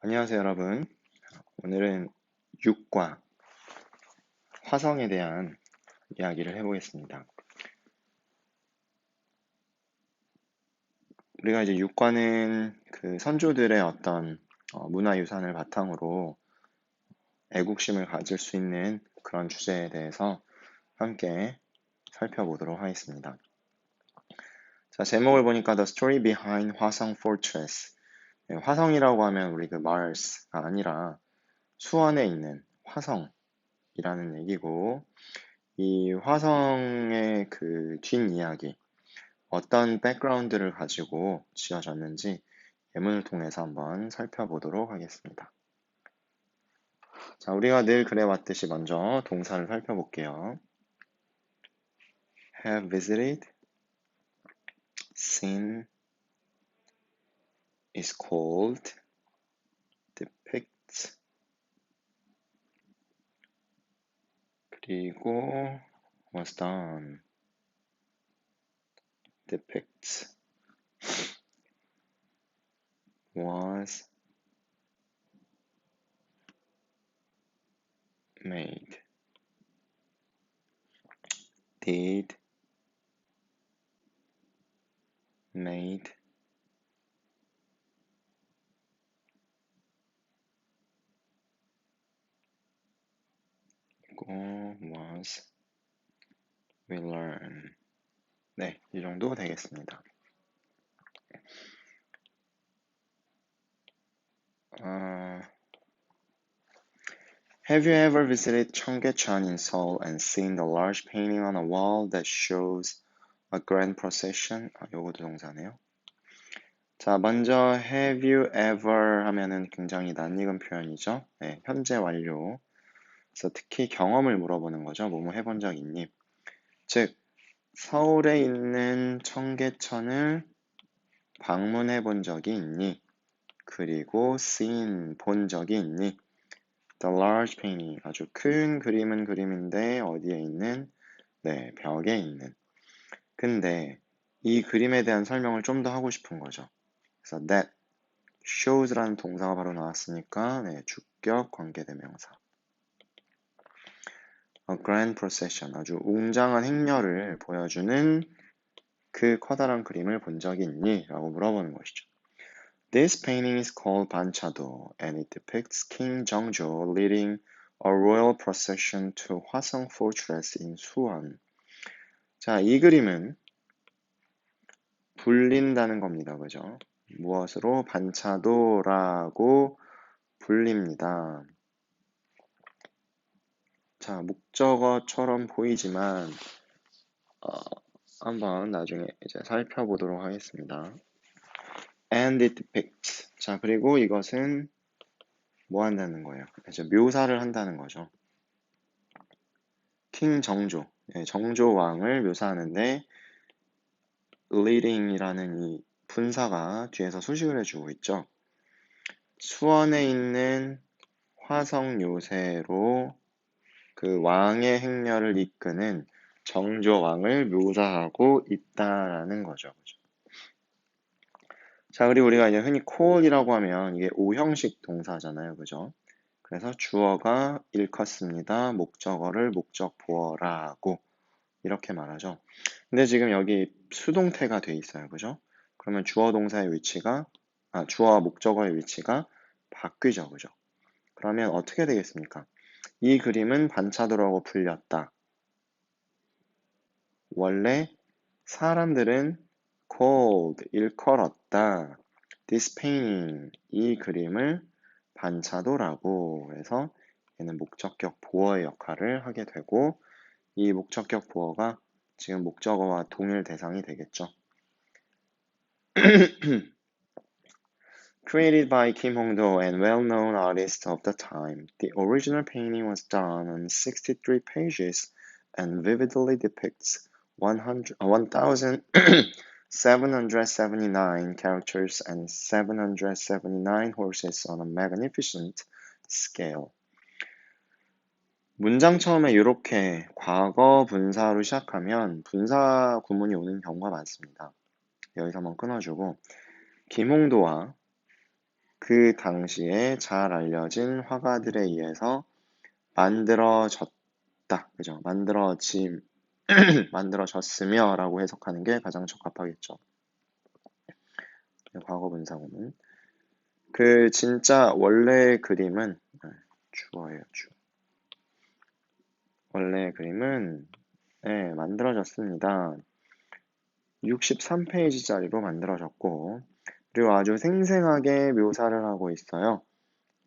안녕하세요, 여러분. 오늘은 육과 화성에 대한 이야기를 해보겠습니다. 우리가 이제 육과는 그 선조들의 어떤 문화유산을 바탕으로 애국심을 가질 수 있는 그런 주제에 대해서 함께 살펴보도록 하겠습니다. 자, 제목을 보니까 The Story Behind 화성 Fortress. 네, 화성이라고 하면 우리 그 Mars가 아니라 수원에 있는 화성이라는 얘기고, 이 화성의 그 뒷이야기, 어떤 백그라운드를 가지고 지어졌는지 예문을 통해서 한번 살펴보도록 하겠습니다. 자, 우리가 늘 그래왔듯이 먼저 동사를 살펴볼게요. have visited, seen is called, depicts, 그리고 was done, depicts, was made, did, made, was, will learn. 네, 이 정도 되겠습니다. Have you ever visited Cheonggyecheon in Seoul and seen the large painting on a wall that shows a grand procession? 요거도 동사네요. 자, 먼저 have you ever 하면은 굉장히 낯익은 표현이죠. 네, 현재 완료. 그래서 특히 경험을 물어보는 거죠. 뭐뭐 해본 적 있니? 즉, 서울에 있는 청계천을 방문해 본 적이 있니? 그리고 seen, 본 적이 있니? The large painting, 아주 큰 그림은 그림인데 어디에 있는? 네, 벽에 있는. 근데 이 그림에 대한 설명을 좀 더 하고 싶은 거죠. 그래서 that shows라는 동사가 바로 나왔으니까 네, 주격 관계대명사. A grand procession, 아주 웅장한 행렬을 보여주는 그 커다란 그림을 본 적이 있니? 라고 물어보는 것이죠. This painting is called 반차도 and it depicts King Jeongjo leading a royal procession to 화성 Fortress in 수원. 자, 이 그림은 불린다는 겁니다. 그죠? 무엇으로? 반차도라고 불립니다. 자, 목적어처럼 보이지만 한번 나중에 이제 살펴보도록 하겠습니다. And it depicts. 자, 그리고 이것은 뭐 한다는 거예요? 이제 묘사를 한다는 거죠. 킹 정조, 정조 왕을 묘사하는데 leading이라는 이 분사가 뒤에서 수식을 해주고 있죠. 수원에 있는 화성 요새로 그 왕의 행렬을 이끄는 정조 왕을 묘사하고 있다라는 거죠. 자, 그리고 우리가 이제 흔히 call이라고 하면 이게 오형식 동사잖아요. 그죠? 그래서 주어가 일컫습니다. 목적어를 목적 보어라고 이렇게 말하죠. 근데 지금 여기 수동태가 돼 있어요. 그죠? 그러면 주어 동사의 위치가, 주어와 목적어의 위치가 바뀌죠. 그죠? 그러면 어떻게 되겠습니까? 이 그림은 반차도라고 불렸다. 원래 사람들은 called, 일컬었다. This painting, 이 그림을 반차도라고 해서 얘는 목적격 보어의 역할을 하게 되고 이 목적격 보어가 지금 목적어와 동일 대상이 되겠죠. Created by Kim Hong-do and well-known artist of the time, the original painting was done on 63 pages and vividly depicts 1,779 characters and 779 horses on a magnificent scale. 문장 처음에 이렇게 과거 분사로 시작하면 분사 구문이 오는 경우가 많습니다. 여기서 한번 끊어주고 김홍도와 그 당시에 잘 알려진 화가들에 의해서 만들어졌다. 그죠? 만들어졌으며 라고 해석하는 게 가장 적합하겠죠. 과거 분사구문. 그 진짜 원래 그림은 주어예요, 주. 원래 그림은 만들어졌습니다. 63페이지짜리로 만들어졌고, 그리고 아주 생생하게 묘사를 하고 있어요.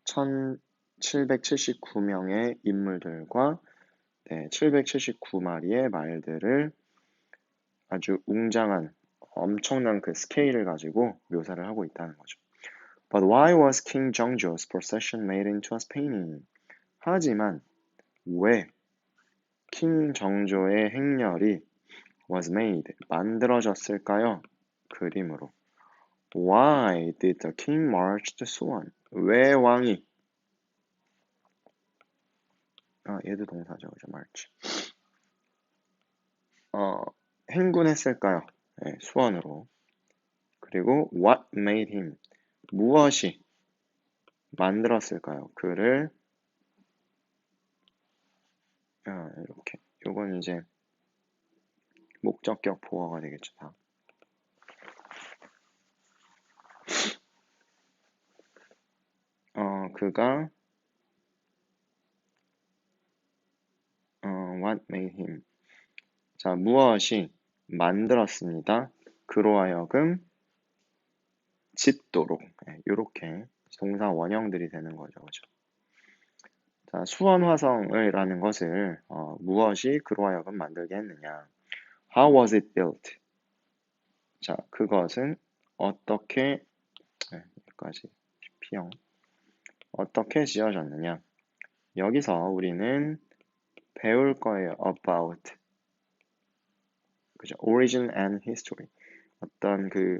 1779명의 인물들과 779마리의 말들을 아주 웅장한 엄청난 그 스케일을 가지고 묘사를 하고 있다는 거죠. But why was King Jongjo's procession made into a painting? 하지만 왜 킹 정조의 행렬이 was made, 만들어졌을까요? 그림으로. Why did the king march the swan? 왜 왕이 얘도 동사죠, 그죠? march. 행군했을까요? 네, 수원으로. 그리고 what made him? 무엇이 만들었을까요? 그를 이렇게. 요건 이제 목적격 보어가 되겠죠, 다. 그가 what made him. 자, 무엇이 만들었습니다. 그로 하여금 짓도록. 이렇게 동사 원형들이 되는 거죠. 그죠? 자, 수원화성이라는 것을 무엇이 그로 하여금 만들게 했느냐. How was it built? 자, 그것은 어떻게 여기까지 P형 어떻게 지어졌느냐. 여기서 우리는 배울 거예요. about 그죠? origin and history. 어떤 그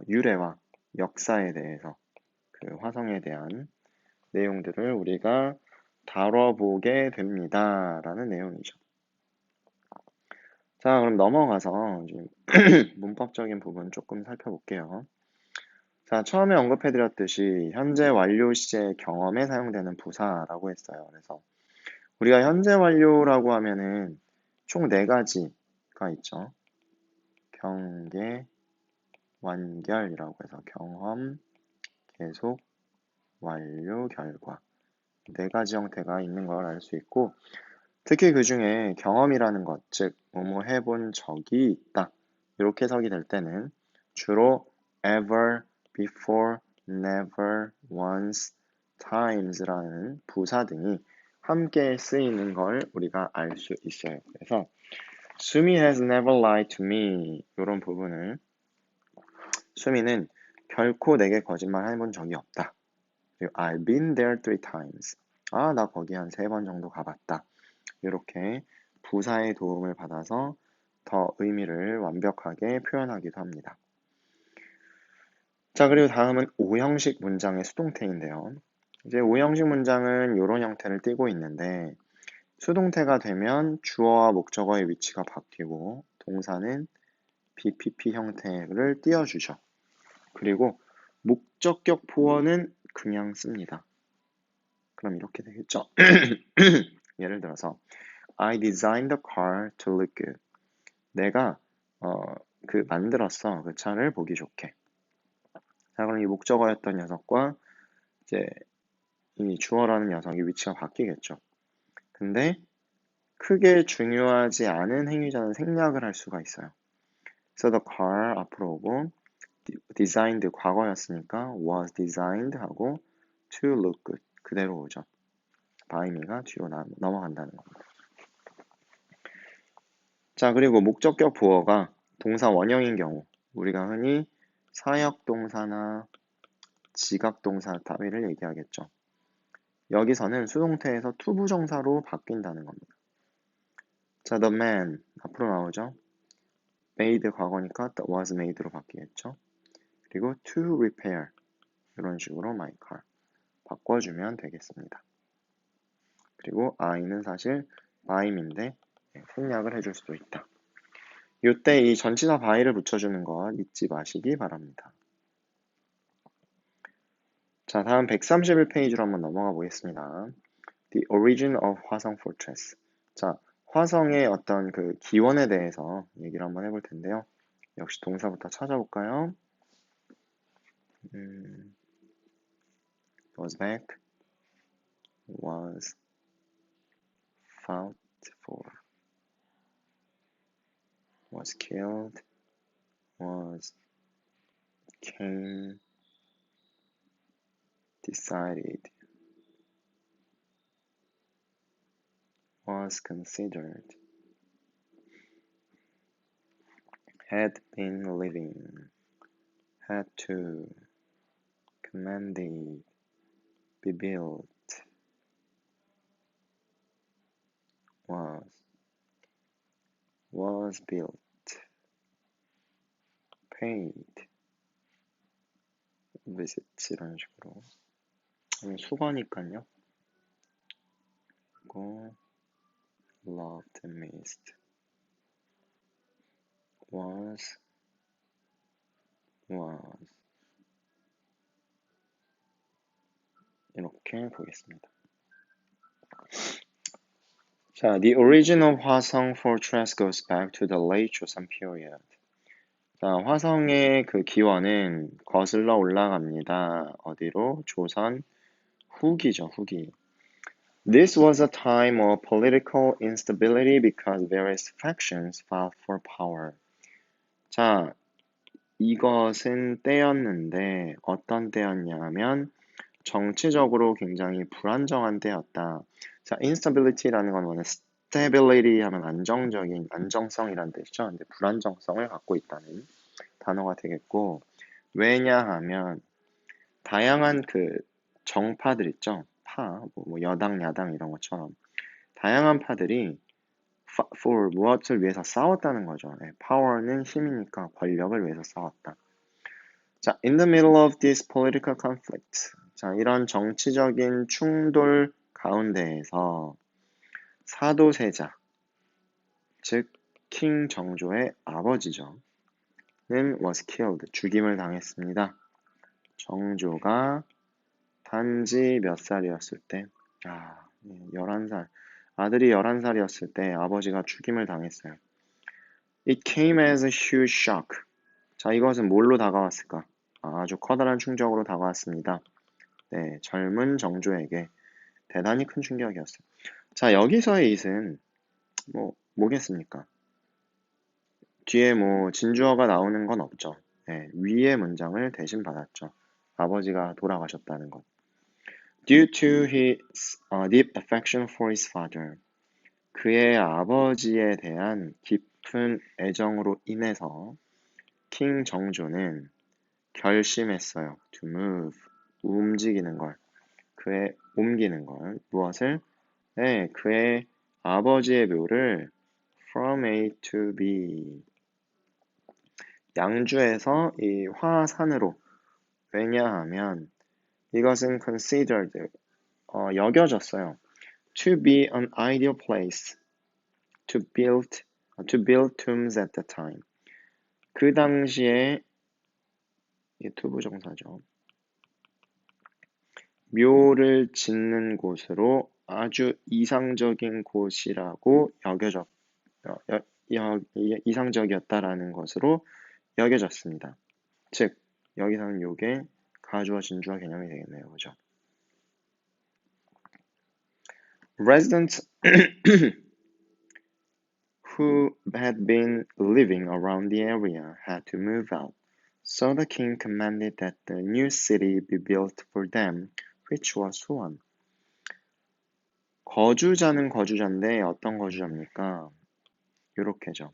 유래와 역사에 대해서 그 화성에 대한 내용들을 우리가 다뤄보게 됩니다. 라는 내용이죠. 자, 그럼 넘어가서 이제 문법적인 부분 조금 살펴볼게요. 자, 처음에 언급해드렸듯이 현재 완료 시제 경험에 사용되는 부사라고 했어요. 그래서 우리가 현재 완료라고 하면은 총 4가지가 있죠. 경계, 완결이라고 해서 경험, 계속, 완료, 결과. 4가지 형태가 있는 걸 알 수 있고, 특히 그 중에 경험이라는 것, 즉, 뭐뭐 해본 적이 있다. 이렇게 해석이 될 때는 주로 ever, before, never, once, times라는 부사 등이 함께 쓰이는 걸 우리가 알 수 있어요. 그래서 수미 has never lied to me 이런 부분을 수미는 결코 내게 거짓말 해본 적이 없다. 그리고 I've been there 3 times. 나 거기 한 3번 정도 가봤다. 이렇게 부사의 도움을 받아서 더 의미를 완벽하게 표현하기도 합니다. 자, 그리고 다음은 5형식 문장의 수동태인데요. 이제 5형식 문장은 이런 형태를 띠고 있는데 수동태가 되면 주어와 목적어의 위치가 바뀌고 동사는 BPP 형태를 띄워주죠. 그리고 목적격 보어는 그냥 씁니다. 그럼 이렇게 되겠죠. 예를 들어서 I designed the car to look good. 내가 만들었어. 그 차를 보기 좋게. 자, 그럼 이 목적어였던 녀석과 이제 이 주어라는 녀석이 위치가 바뀌겠죠. 근데 크게 중요하지 않은 행위자는 생략을 할 수가 있어요. So the car 앞으로 오고 designed 과거였으니까 was designed 하고 to look good 그대로 오죠. byme가 뒤로 넘어간다는 겁니다. 자, 그리고 목적격 보어가 동사 원형인 경우 우리가 흔히 사역동사나 지각동사 따위를 얘기하겠죠. 여기서는 수동태에서 투부정사로 바뀐다는 겁니다. 자, the man 앞으로 나오죠. made 과거니까 the was made로 바뀌겠죠. 그리고 to repair 이런 식으로 my car 바꿔주면 되겠습니다. 그리고 I는 사실 byme인데 생략을 해줄 수도 있다. 이때 이 전치사 by를 붙여주는 것 잊지 마시기 바랍니다. 자, 다음 131페이지로 한번 넘어가 보겠습니다. The origin of 화성 fortress. 자, 화성의 어떤 그 기원에 대해서 얘기를 한번 해볼 텐데요. 역시 동사부터 찾아볼까요? was back, was fought for, was killed, was came, decided, was considered, had been living, had to, commanded, be built, was built, paid, visit 이런 식으로 수거니까요. 그리고 loved, missed, was 이렇게 보겠습니다. 자, the origin of 화성 fortress goes back to the late Joseon period. 자, 화성의 그 기원은 거슬러 올라갑니다. 어디로? 조선 후기죠, 후기. This was a time of political instability because various factions fought for power. 자, 이것은 때였는데 어떤 때였냐면 정치적으로 굉장히 불안정한 때였다. 자, instability라는 건 원래 stability 하면 안정적인, 안정성이란 뜻이죠. 근데 불안정성을 갖고 있다는 단어가 되겠고, 왜냐하면 다양한 그 정파들 있죠. 뭐 여당, 야당 이런 것처럼 다양한 파들이 for 무엇을 위해서 싸웠다는 거죠. power는 힘이니까 권력을 위해서 싸웠다. 자, in the middle of this political conflict. 자, 이런 정치적인 충돌 가운데에서 사도세자, 즉 킹 정조의 아버지죠. 는 was killed, 죽임을 당했습니다. 정조가 단지 몇 살이었을 때? 11살. 아들이 11살이었을 때 아버지가 죽임을 당했어요. It came as a huge shock. 자, 이것은 뭘로 다가왔을까? 아주 커다란 충격으로 다가왔습니다. 네, 젊은 정조에게 대단히 큰 충격이었어요. 자, 여기서의 it은 뭐겠습니까? 뒤에 진주어가 나오는 건 없죠. 네, 위의 문장을 대신 받았죠. 아버지가 돌아가셨다는 것. Due to his deep affection for his father. 그의 아버지에 대한 깊은 애정으로 인해서 킹 정조는 결심했어요. To move. 움직이는 걸. 옮기는 걸. 무엇을? 네, 그의 아버지의 묘를 from A to B. 양주에서 이 화산으로. 왜냐하면 이것은 considered, 여겨졌어요. To be an ideal place to build tombs at the time. 그 당시에 이게 투부정사죠. 묘를 짓는 곳으로 아주 이상적인 곳이라고 이상적이었다라는 것으로 여겨졌습니다. 즉, 여기서는 요게 가주어 진주어 개념이 되겠네요. 그죠? Residents who had been living around the area had to move out. So the king commanded that the new city be built for them, which was 수원. 거주자는 거주자인데 어떤 거주자입니까? 요렇게죠.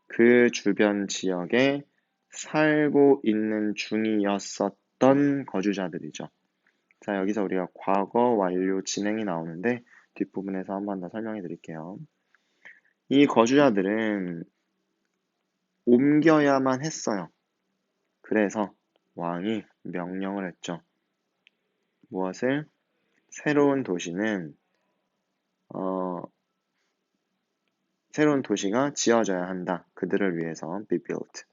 그 주변 지역에 살고 있는 중이었었던 거주자들이죠. 자, 여기서 우리가 과거 완료 진행이 나오는데 뒷부분에서 한 번 더 설명해 드릴게요. 이 거주자들은 옮겨야만 했어요. 그래서 왕이 명령을 했죠. 무엇을? 새로운 도시가 지어져야 한다. 그들을 위해서 be built.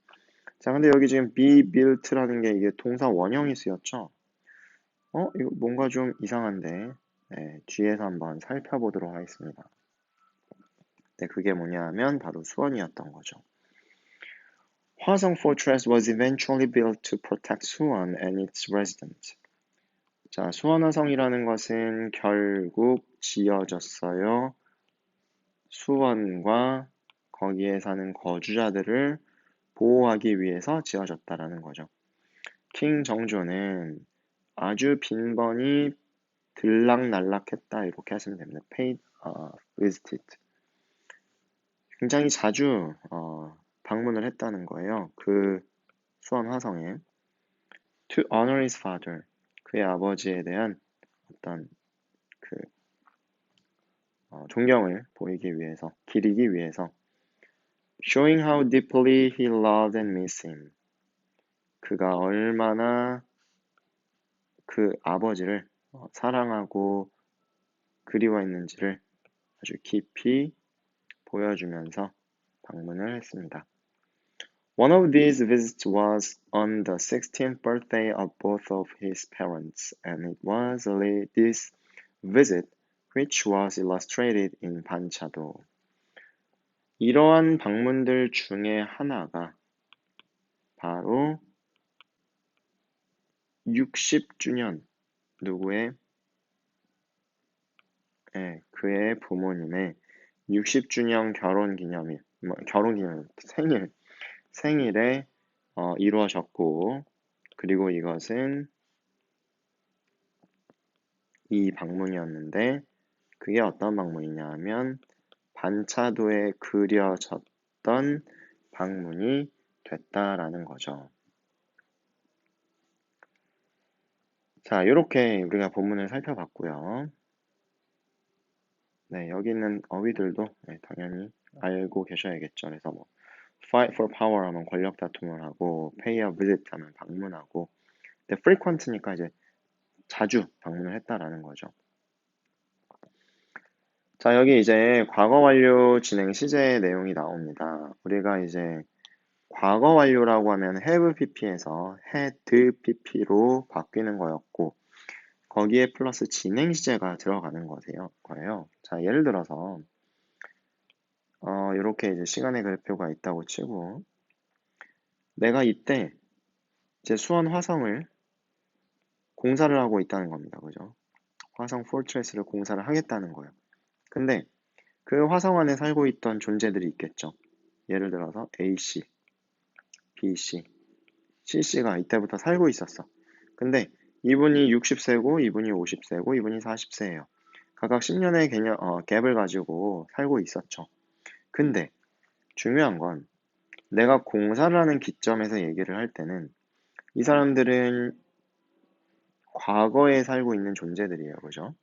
자, 근데 여기 지금 be built라는 게 이게 동사 원형이 쓰였죠. 이거 뭔가 좀 이상한데. 네, 뒤에서 한번 살펴보도록 하겠습니다. 네, 그게 뭐냐면 바로 수원이었던 거죠. 화성 Fortress was eventually built to protect Suwon and its residents. 자, 수원화성이라는 것은 결국 지어졌어요. 수원과 거기에 사는 거주자들을 보호하기 위해서 지어졌다라는 거죠. 킹 정조는 아주 빈번히 들락날락했다 이렇게 하시면 됩니다. paid visited. 굉장히 자주 방문을 했다는 거예요. 그 수원 화성에. To honor his father. 그의 아버지에 대한 어떤 그 존경을 보이기 위해서, 기리기 위해서. Showing how deeply he loved and missed him. 그가 얼마나 그 아버지를 사랑하고 그리워했는지를 아주 깊이 보여주면서 방문을 했습니다. One of these visits was on the 16th birthday of both of his parents, and it was this visit which was illustrated in 반차도. 이러한 방문들 중에 하나가 바로 60주년 누구의 그의 부모님의 60주년 생일에 이루어졌고, 그리고 이것은 이 방문이었는데, 그게 어떤 방문이냐 하면 반차도에 그려졌던 방문이 됐다라는 거죠. 자, 이렇게 우리가 본문을 살펴봤고요. 네, 여기 있는 어휘들도 당연히 알고 계셔야겠죠. 그래서 뭐 fight for power 하면 권력 다툼을 하고 pay a visit 하면 방문하고, 근데 frequent니까 이제 자주 방문을 했다라는 거죠. 자, 여기 이제 과거 완료 진행 시제의 내용이 나옵니다. 우리가 이제 과거 완료라고 하면 have pp에서 had pp로 바뀌는 거였고, 거기에 플러스 진행 시제가 들어가는 거예요. 자, 예를 들어서 이렇게 이제 시간의 그래프가 있다고 치고, 내가 이때 이제 수원 화성을 공사를 하고 있다는 겁니다. 그죠? 화성 포트레스를 공사를 하겠다는 거예요. 근데 그 화성 안에 살고 있던 존재들이 있겠죠. 예를 들어서 A씨, B씨, C씨가 이때부터 살고 있었어. 근데 이분이 60세고, 이분이 50세고, 이분이 40세예요. 각각 10년의 갭을 가지고 살고 있었죠. 근데 중요한 건 내가 공사를 하는 기점에서 얘기를 할 때는 이 사람들은 과거에 살고 있는 존재들이에요. 그죠?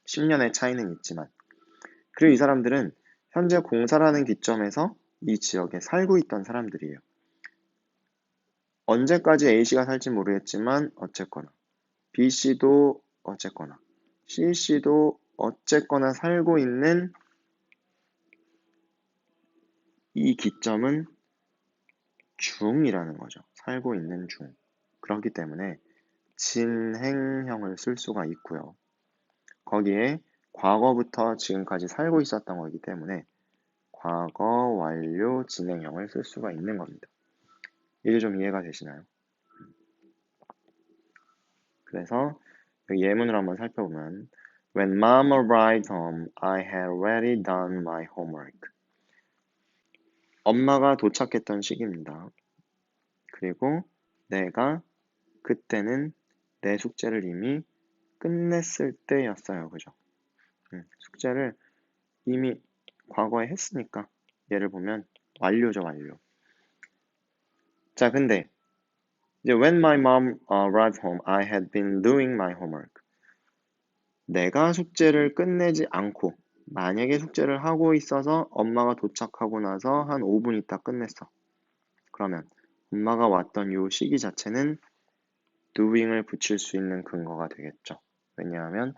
10년의 차이는 있지만. 그리고 이 사람들은 현재 공사를 하는 기점에서 이 지역에 살고 있던 사람들이에요. 언제까지 A씨가 살지 모르겠지만 어쨌거나 B씨도 어쨌거나 C씨도 어쨌거나 살고 있는 이 기점은 중이라는 거죠. 살고 있는 중. 그렇기 때문에 진행형을 쓸 수가 있고요. 거기에 과거부터 지금까지 살고 있었던 거기 때문에 과거 완료 진행형을 쓸 수가 있는 겁니다. 이게 좀 이해가 되시나요? 그래서 여기 예문을 한번 살펴보면 When mom arrived home, I had already done my homework. 엄마가 도착했던 시기입니다. 그리고 내가 그때는 내 숙제를 이미 끝냈을 때였어요. 그죠? 숙제를 이미 과거에 했으니까 얘를 보면 완료죠, 완료. 자, 근데 이제 when my mom arrived home, I had been doing my homework. 내가 숙제를 끝내지 않고 만약에 숙제를 하고 있어서 엄마가 도착하고 나서 한 5분 있다 끝냈어. 그러면 엄마가 왔던 요 시기 자체는 doing을 붙일 수 있는 근거가 되겠죠. 왜냐하면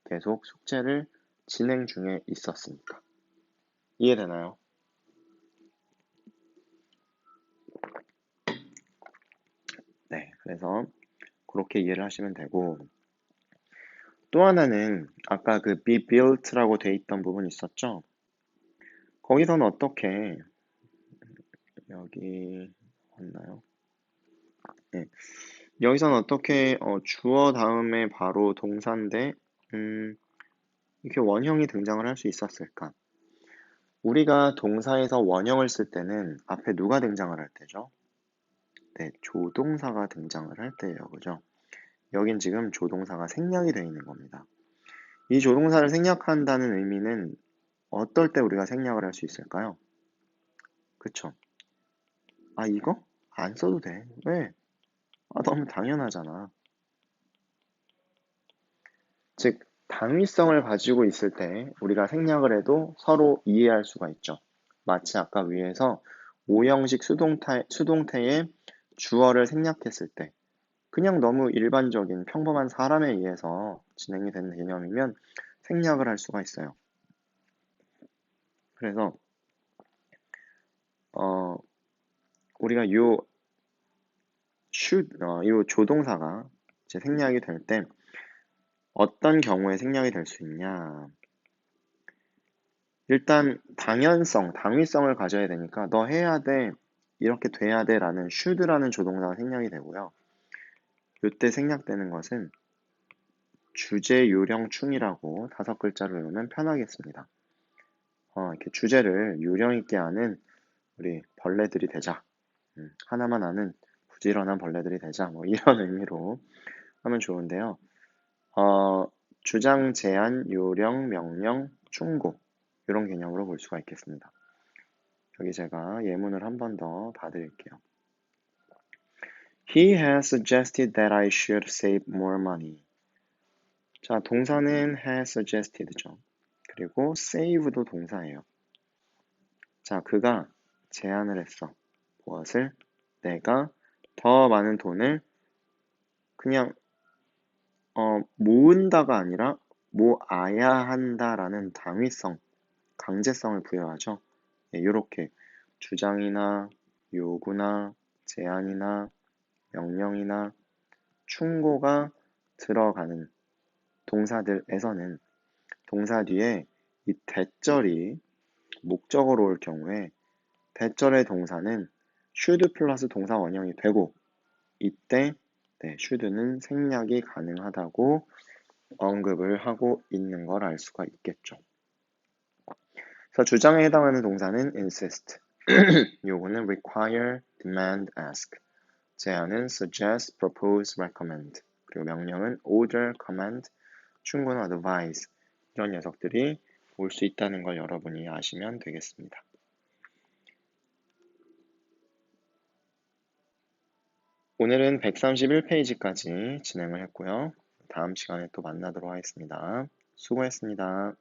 계속 숙제를 진행 중에 있었으니까. 이해되나요? 네, 그래서 그렇게 이해를 하시면 되고, 또 하나는 아까 그 be built라고 돼 있던 부분 있었죠? 거기서는 어떻게 여기 왔나요? 네. 여기서는 어떻게 주어 다음에 바로 동사인데 이렇게 원형이 등장을 할 수 있었을까? 우리가 동사에서 원형을 쓸 때는 앞에 누가 등장을 할 때죠? 네, 조동사가 등장을 할 때예요. 그죠? 여긴 지금 조동사가 생략이 되어 있는 겁니다. 이 조동사를 생략한다는 의미는 어떨 때 우리가 생략을 할 수 있을까요? 그쵸? 아, 이거? 안 써도 돼. 왜? 아, 너무 당연하잖아. 즉, 당위성을 가지고 있을 때 우리가 생략을 해도 서로 이해할 수가 있죠. 마치 아까 위에서 오형식 수동태의 주어를 생략했을 때 그냥 너무 일반적인 평범한 사람에 의해서 진행이 되는 개념이면 생략을 할 수가 있어요. 그래서 우리가 요 조동사가 이제 생략이 될 때 어떤 경우에 생략이 될 수 있냐? 일단 당연성, 당위성을 가져야 되니까 너 해야 돼, 이렇게 돼야 돼라는 should라는 조동사가 생략이 되고요. 이때 생략되는 것은 주제, 요령, 충이라고 5글자를 외우면 편하겠습니다. 이렇게 주제를 요령 있게 아는 우리 벌레들이 되자. 하나만 아는 부지런한 벌레들이 되자. 뭐 이런 의미로 하면 좋은데요. 주장, 제안, 요령, 명령, 충고 이런 개념으로 볼 수가 있겠습니다. 여기 제가 예문을 한 번 더 봐드릴게요. He has suggested that I should save more money. 자, 동사는 has suggested죠. 그리고 save도 동사예요. 자, 그가 제안을 했어. 무엇을? 내가 더 많은 돈을 그냥 모은다가 아니라 모아야 한다라는 당위성, 강제성을 부여하죠. 이렇게 주장이나 요구나 제안이나 명령이나 충고가 들어가는 동사들에서는 동사 뒤에 이 대절이 목적어로 올 경우에 대절의 동사는 should 플러스 동사 원형이 되고 이때 should는 생략이 가능하다고 언급을 하고 있는 걸 알 수가 있겠죠. 그래서 주장에 해당하는 동사는 insist, 요구는 require, demand, ask, 제안은 suggest, propose, recommend, 그리고 명령은 order, command, 충고는 advise, 이런 녀석들이 올 수 있다는 걸 여러분이 아시면 되겠습니다. 오늘은 131페이지까지 진행을 했고요. 다음 시간에 또 만나도록 하겠습니다. 수고했습니다.